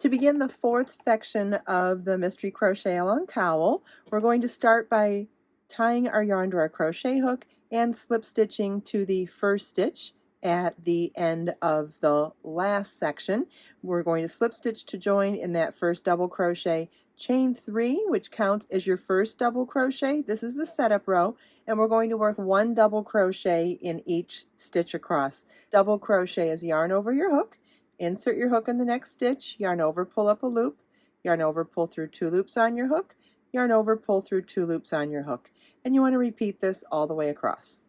To begin the fourth section of the Mystery Crochet Along Cowl, we're going to start by tying our yarn to our crochet hook and slip stitching to the first stitch at the end of the last section. We're going to slip stitch to join in that first double crochet, chain 3, which counts as your first double crochet. This is the setup row, and we're going to work 1 double crochet in each stitch across. Double crochet is yarn over your hook, insert your hook in the next stitch, yarn over, pull up a loop, yarn over, pull through 2 loops on your hook, yarn over, pull through 2 loops on your hook. And you want to repeat this all the way across.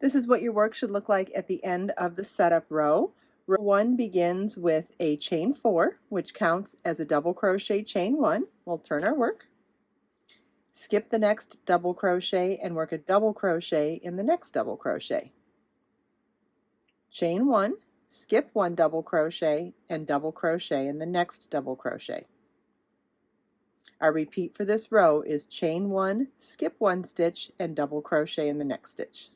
This is what your work should look like at the end of the setup row. Row 1 begins with a chain 4, which counts as a double crochet chain 1. We'll turn our work, skip the next double crochet, and work a double crochet in the next double crochet. Chain 1, skip 1 double crochet, and double crochet in the next double crochet. Our repeat for this row is chain 1, skip 1 stitch, and double crochet in the next stitch.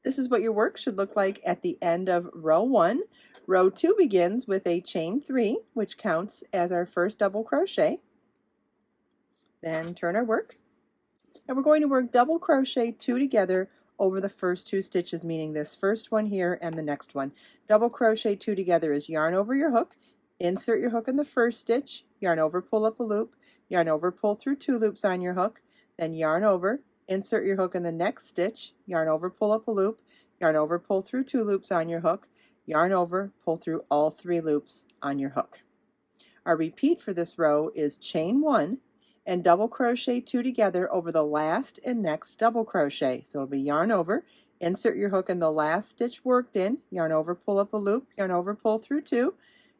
This is what your work should look like at the end of row 1. Row 2 begins with a chain 3, which counts as our first double crochet. Then turn our work, and we're going to work double crochet 2 together over the first 2 stitches, meaning this first one here and the next one. Double crochet 2 together is yarn over your hook, insert your hook in the first stitch, yarn over, pull up a loop, yarn over, pull through 2 loops on your hook, then yarn over, insert your hook in the next stitch, yarn over, pull up a loop, yarn over, pull through 2 loops on your hook, yarn over, pull through all 3 loops on your hook. Our repeat for this row is chain 1 and double crochet 2 together over the last and next double crochet. So it'll be yarn over, insert your hook in the last stitch worked in, yarn over, pull up a loop, yarn over, pull through 2,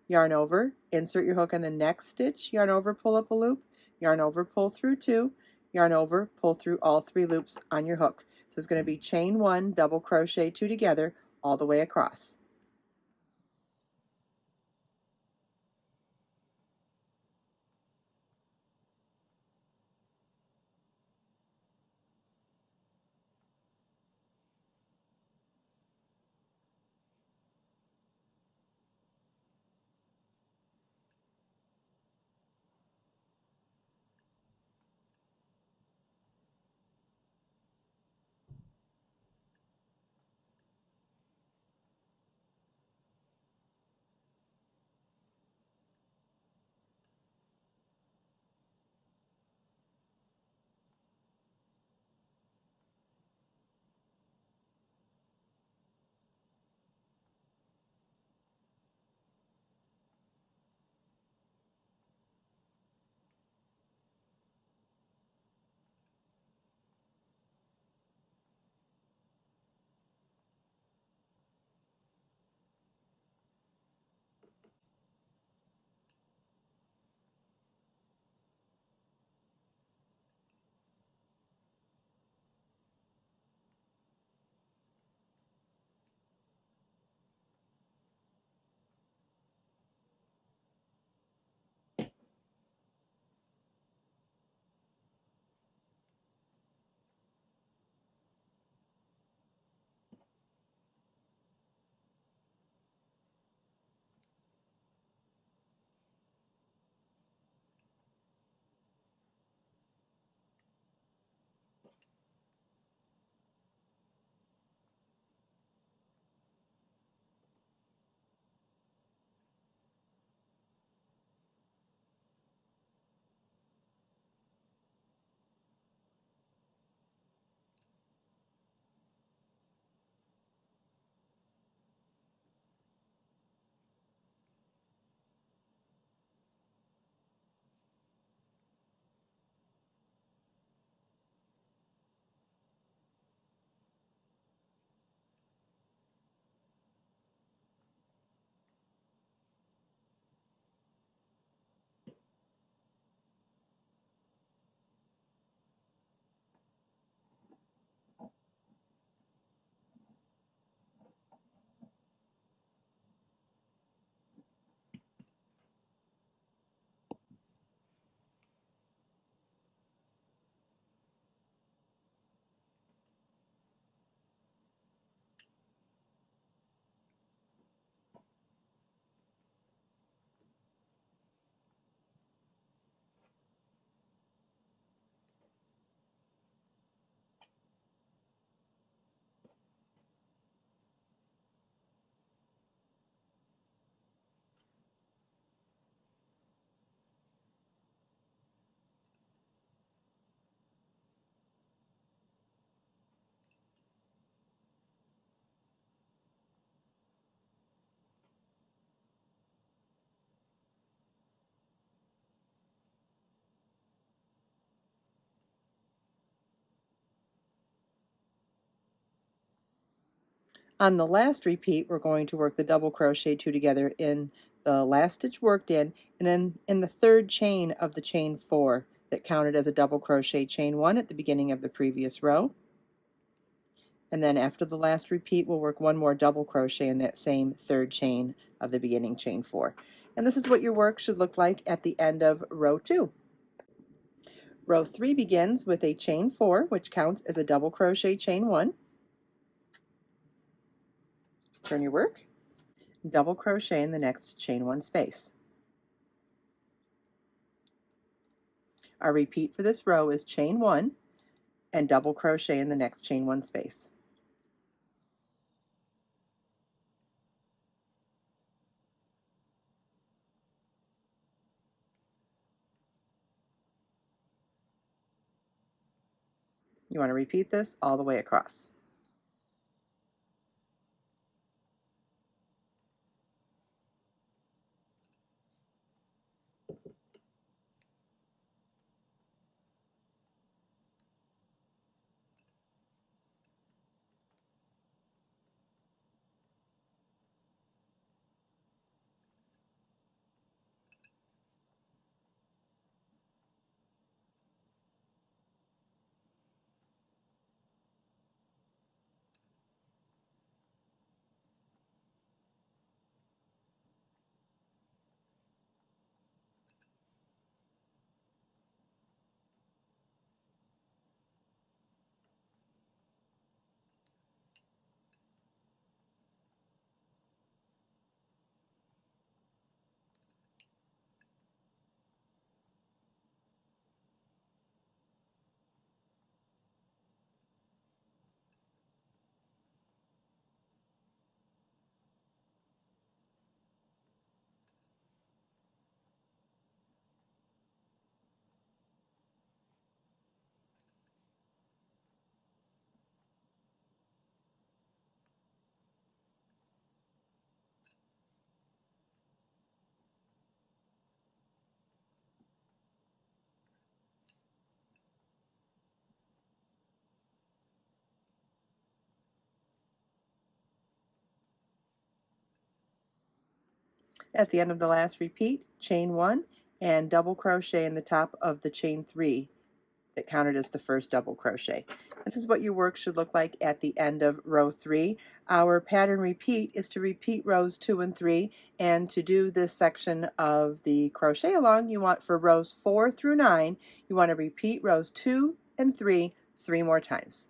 yarn over, insert your hook in the next stitch, yarn over, pull up a loop, yarn over, pull through 2, yarn over, pull through all 3 loops on your hook. So it's going to be chain 1, double crochet 2 together all the way across. On the last repeat, we're going to work the double crochet two together in the last stitch worked in, and then in the third chain of the chain 4 that counted as a double crochet chain 1 at the beginning of the previous row. And then after the last repeat, we'll work one more double crochet in that same third chain of the beginning chain 4. And this is what your work should look like at the end of row 2. Row 3 begins with a chain 4, which counts as a double crochet chain 1. Turn your work, double crochet in the next chain 1 space. Our repeat for this row is chain 1 and double crochet in the next chain 1 space. You want to repeat this all the way across. At the end of the last repeat, chain 1 and double crochet in the top of the chain 3 that counted as the first double crochet. This is what your work should look like at the end of row 3. Our pattern repeat is to repeat rows 2 and 3, and to do this section of the crochet along, you want for rows 4 through 9, you want to repeat rows 2 and 3 more times.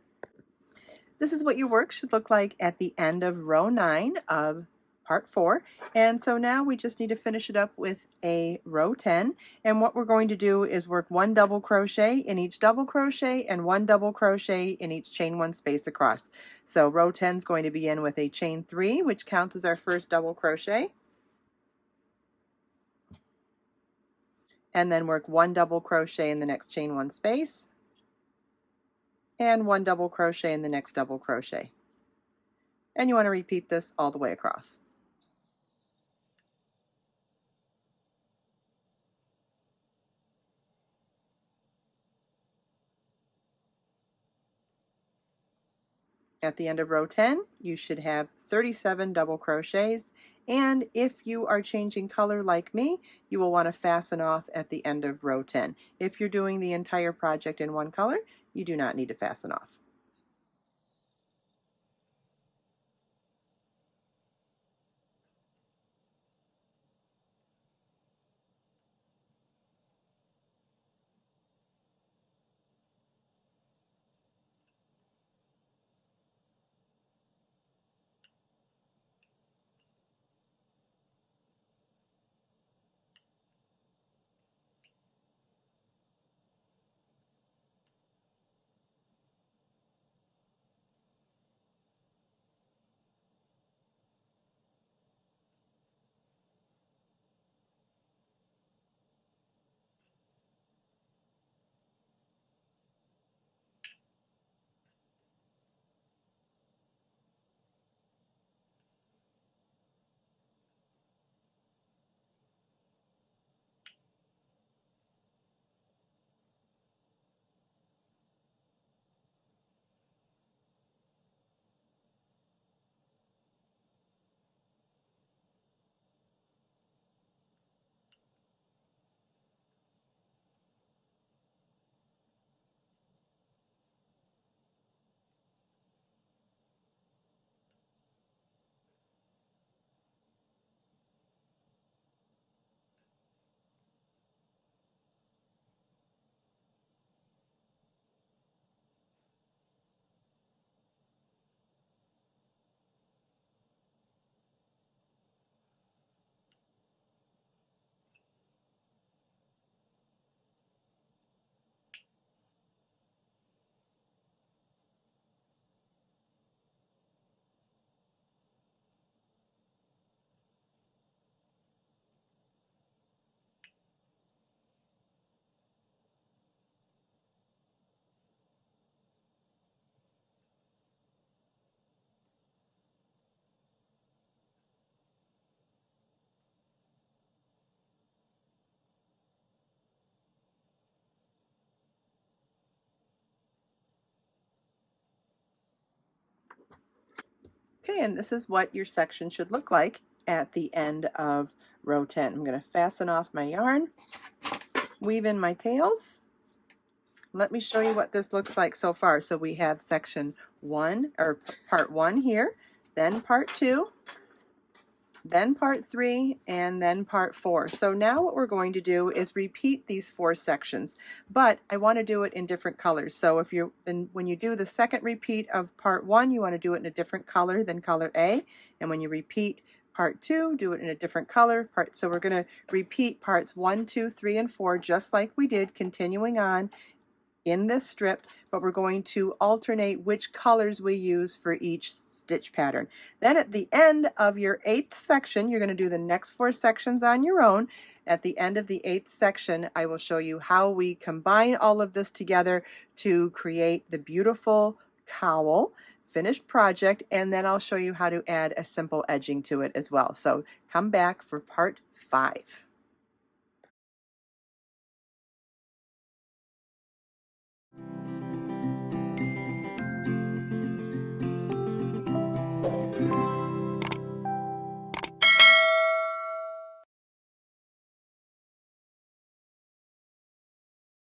This is what your work should look like at the end of row 9 of part 4, and so now we just need to finish it up with a row 10, and what we're going to do is work one double crochet in each double crochet and one double crochet in each chain 1 space across. So row 10 is going to begin with a chain 3, which counts as our first double crochet, and then work one double crochet in the next chain 1 space and one double crochet in the next double crochet, and you want to repeat this all the way across. At the end of row 10, you should have 37 double crochets, and if you are changing color like me, you will want to fasten off at the end of row 10. If you're doing the entire project in one color, you do not need to fasten off. Okay, and this is what your section should look like at the end of row 10. I'm going to fasten off my yarn, weave in my tails. Let me show you what this looks like so far. So we have section 1, or part 1 here, then part 2, then part 3, and then part 4. So now what we're going to do is repeat these 4 sections, but I want to do it in different colors. So if you when you do the second repeat of part 1, you want to do it in a different color than color A, and when you repeat part 2, do it in a different color. So we're going to repeat parts 1, 2, 3, and 4 just like we did, continuing on in this strip, but we're going to alternate which colors we use for each stitch pattern. Then at the end of your 8th section, you're going to do the next 4 sections on your own. At the end of the 8th section, I will show you how we combine all of this together to create the beautiful cowl finished project, and then I'll show you how to add a simple edging to it as well. So come back for part 5.